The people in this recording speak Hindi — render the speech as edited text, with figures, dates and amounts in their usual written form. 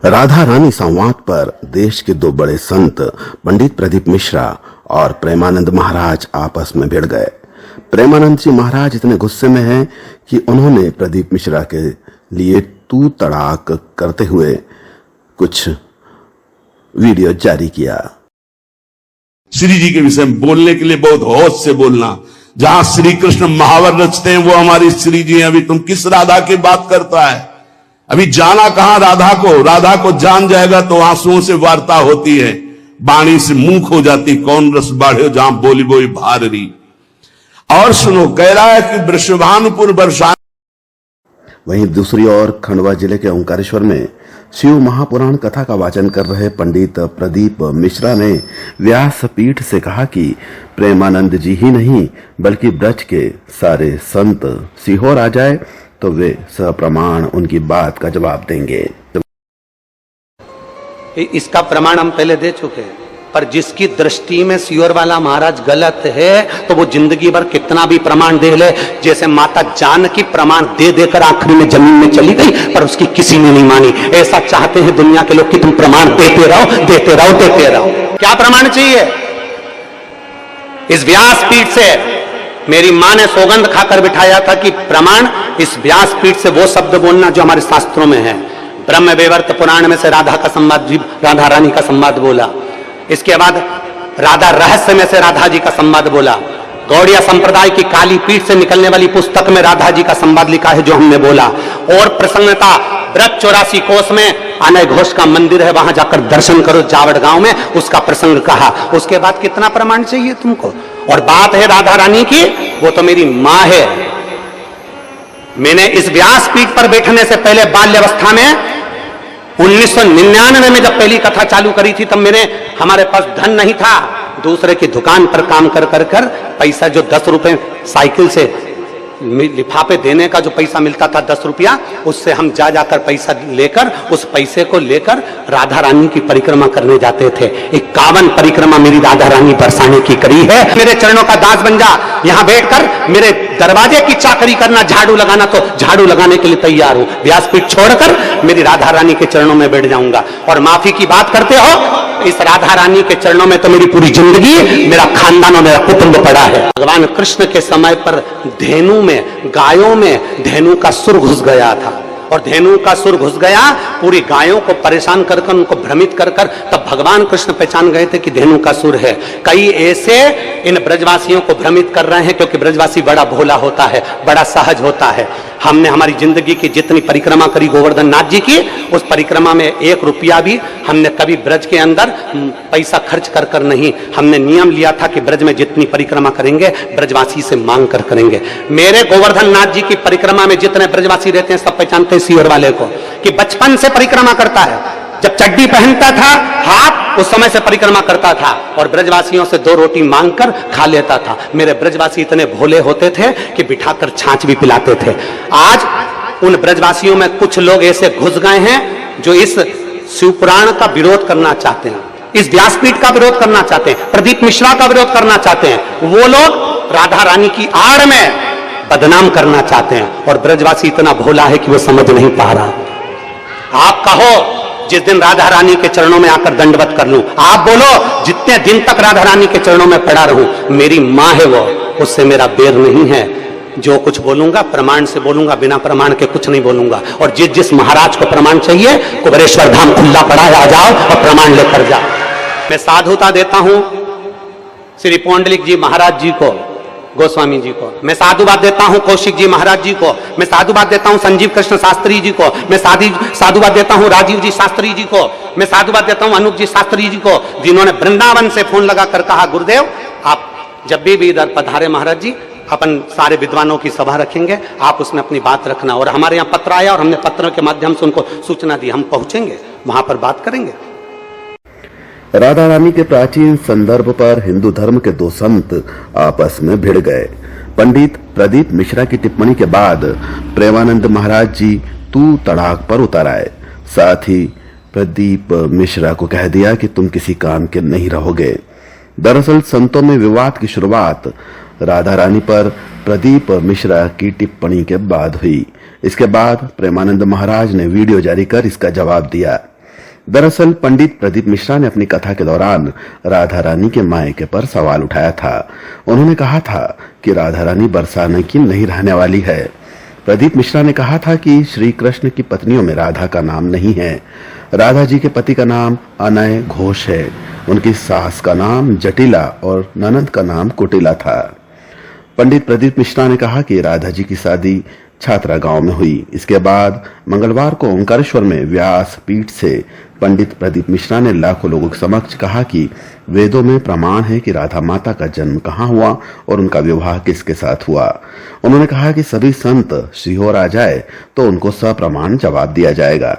राधा रानी संवाद पर देश के दो बड़े संत पंडित प्रदीप मिश्रा और प्रेमानंद महाराज आपस में भिड़ गए। प्रेमानंद जी महाराज इतने गुस्से में हैं कि उन्होंने प्रदीप मिश्रा के लिए तू तड़ाक करते हुए कुछ वीडियो जारी किया। श्री जी के विषय में बोलने के लिए बहुत होश से बोलना। जहां श्री कृष्ण महावर रचते हैं वो हमारी श्री जी हैं। अभी तुम किस राधा की बात करता है? अभी जाना कहां राधा को? राधा को जान जाएगा तो आंसुओं से वार्ता होती है, बाणी से मुंह हो जाती। कौन रस बाढ़े जहां बोली बोई भारी। और सुनो, कह रहा है कि वृषभानुपुर वर्षा। वहीं दूसरी ओर खंडवा जिले के ओंकारेश्वर में शिव महापुराण कथा का वाचन कर रहे पंडित प्रदीप मिश्रा ने व्यासपीठ से कहा कि प्रेमानंद जी ही नहीं बल्कि ब्रज के सारे संत सीहोर आ जाए तो वे सप्रमाण उनकी बात का जवाब देंगे। इसका प्रमाण हम पहले दे चुके हैं, पर जिसकी दृष्टि में सीहोर वाला महाराज गलत है तो वो जिंदगी भर कितना भी प्रमाण दे ले। जैसे माता जानकी प्रमाण दे देकर आखिरी में जमीन में चली गई, पर उसकी किसी ने नहीं मानी। ऐसा चाहते हैं दुनिया के लोग कि तुम प्रमाण देते रहो, देते रहो, देते रहो। क्या प्रमाण चाहिए? इस व्यासपीठ से मेरी मां ने सौगंध खाकर बिठाया था कि प्रमाण इस व्यासपीठ से वो शब्द बोलना जो हमारे शास्त्रों में है। ब्रह्म वैवर्त पुराण में से राधा का संवाद, राधा रानी का संवाद बोला। इसके बाद राधा रहस्य में से राधा जी का संवाद बोला। गौड़िया संप्रदाय की काली पीठ से निकलने वाली पुस्तक में राधा जी का संवाद लिखा है जो हमने बोला। और प्रसन्नता ब्रज 84 कोस में अनय घोष का मंदिर है, वहां जाकर दर्शन करो जावड़ गांव में, उसका प्रसंग कहा। उसके बाद कितना प्रमाण चाहिए तुमको? और बात है राधा रानी की, वो तो मेरी मां है। मैंने इस व्यासपीठ पर बैठने से पहले बाल्यावस्था में 1999 में जब पहली कथा चालू करी थी तब हमारे पास धन नहीं था। दूसरे की दुकान पर काम कर पैसा जो 10 रुपए साइकिल से लिफाफे देने का जो पैसा मिलता था 10 रुपया, उससे हम जाकर पैसा लेकर उस पैसे को लेकर राधा रानी की परिक्रमा करने जाते थे। 51 परिक्रमा मेरी राधा रानी बरसाने की करी है। मेरे चरणों का दास बन जा, यहां बैठकर मेरे दरवाजे की चाकरी करना, झाड़ू लगाना तो झाड़ू लगाने के लिए तैयार हूं। व्यासपीठ छोड़कर मेरी राधा रानी के चरणों में बैठ जाऊंगा। और माफी की बात करते हो, इस राधा रानी के चरणों में तो मेरी पूरी जिंदगी, मेरा खानदान और मेरा कुटुंब पड़ा है। भगवान कृष्ण के समय पर धेनु में, गायों में धेनु का सुर घुस गया था, और धेनु का सुर घुस गया, पूरी गायों को परेशान कर उनको भ्रमित कर तब भगवान कृष्ण पहचान गए थे कि धेनु का सुर है। कई ऐसे इन ब्रजवासियों को भ्रमित कर रहे हैं क्योंकि ब्रजवासी बड़ा भोला होता है, बड़ा सहज होता है। हमने हमारी जिंदगी की जितनी परिक्रमा करी गोवर्धन नाथ जी की, उस परिक्रमा में 1 रुपया भी हमने कभी ब्रज के अंदर पैसा खर्च कर नहीं। हमने नियम लिया था कि ब्रज में जितनी परिक्रमा करेंगे ब्रजवासी से मांग कर करेंगे। मेरे गोवर्धन नाथ जी की परिक्रमा में जितने ब्रजवासी रहते हैं सब पहचानते हैं सीहोर वाले को कि बचपन से परिक्रमा करता है। जब चड्डी पहनता था हाथ, उस समय से परिक्रमा करता था और ब्रजवासियों से 2 रोटी मांगकर खा लेता था। मेरे ब्रजवासी इतने भोले होते थे कि बिठाकर छाछ भी पिलाते थे। आज उन ब्रजवासियों में कुछ लोग ऐसे घुस गए हैं जो इस शिवपुराण का विरोध करना चाहते हैं, इस व्यासपीठ का विरोध करना चाहते हैं, प्रदीप मिश्रा का विरोध करना चाहते हैं। वो लोग राधा रानी की आड़ में बदनाम करना चाहते हैं और ब्रजवासी इतना भोला है कि वो समझ नहीं पा रहा। आप कहो जिस दिन राधा रानी के चरणों में आकर दंडवत कर लूं, आप बोलो जितने दिन तक राधा रानी के चरणों में पड़ा रहूं, मेरी मां है वो, उससे मेरा बैर नहीं है। जो कुछ बोलूंगा प्रमाण से बोलूंगा, बिना प्रमाण के कुछ नहीं बोलूंगा। और जिस महाराज को प्रमाण चाहिए, कुबेरेश्वर धाम खुला पड़ा है, आ जाओ और प्रमाण लेकर जाओ। मैं साधुता देता हूं श्री पौंडलिक जी महाराज जी को, गोस्वामी जी को। मैं साधुवाद देता हूं कौशिक जी महाराज जी को। मैं साधुवाद देता हूं संजीव कृष्ण शास्त्री जी को। मैं साधुवाद देता हूं राजीव जी शास्त्री जी को। मैं साधुवाद देता हूं अनूप जी शास्त्री जी को, जिन्होंने वृंदावन से फोन लगाकर कहा, गुरुदेव आप जब भी इधर पधारे महाराज जी, अपन सारे विद्वानों की सभा रखेंगे, आप उसमें अपनी बात रखना। और हमारे यहाँ पत्र आया और हमने पत्र के माध्यम से उनको सूचना दी, हम पहुंचेंगे, वहां पर बात करेंगे। राधा रानी के प्राचीन संदर्भ पर हिंदू धर्म के 2 संत आपस में भिड़ गए। पंडित प्रदीप मिश्रा की टिप्पणी के बाद प्रेमानंद महाराज जी तू तड़ाक पर उतर आए। साथ ही प्रदीप मिश्रा को कह दिया कि तुम किसी काम के नहीं रहोगे। दरअसल संतों में विवाद की शुरुआत राधा रानी पर प्रदीप मिश्रा की टिप्पणी के बाद हुई। इसके बाद प्रेमानंद महाराज ने वीडियो जारी कर इसका जवाब दिया। दरअसल पंडित प्रदीप मिश्रा ने अपनी कथा के दौरान राधा रानी के मायके पर सवाल उठाया था। उन्होंने कहा था कि राधा रानी बरसाने की नहीं रहने वाली है। प्रदीप मिश्रा ने कहा था कि श्री कृष्ण की पत्नियों में राधा का नाम नहीं है। राधा जी के पति का नाम अनय घोष है। उनकी सास का नाम जटिला और ननद का नाम कुटिला था। पंडित प्रदीप मिश्रा ने कहा कि राधा जी की शादी छात्रा गांव में हुई। इसके बाद मंगलवार को ओंकारेश्वर में व्यास पीठ से पंडित प्रदीप मिश्रा ने लाखों लोगों के समक्ष कहा कि वेदों में प्रमाण है कि राधा माता का जन्म कहाँ हुआ और उनका विवाह किसके साथ हुआ। उन्होंने कहा कि सभी संत श्रीहोर आ जाए तो उनको सप्रमाण जवाब दिया जाएगा।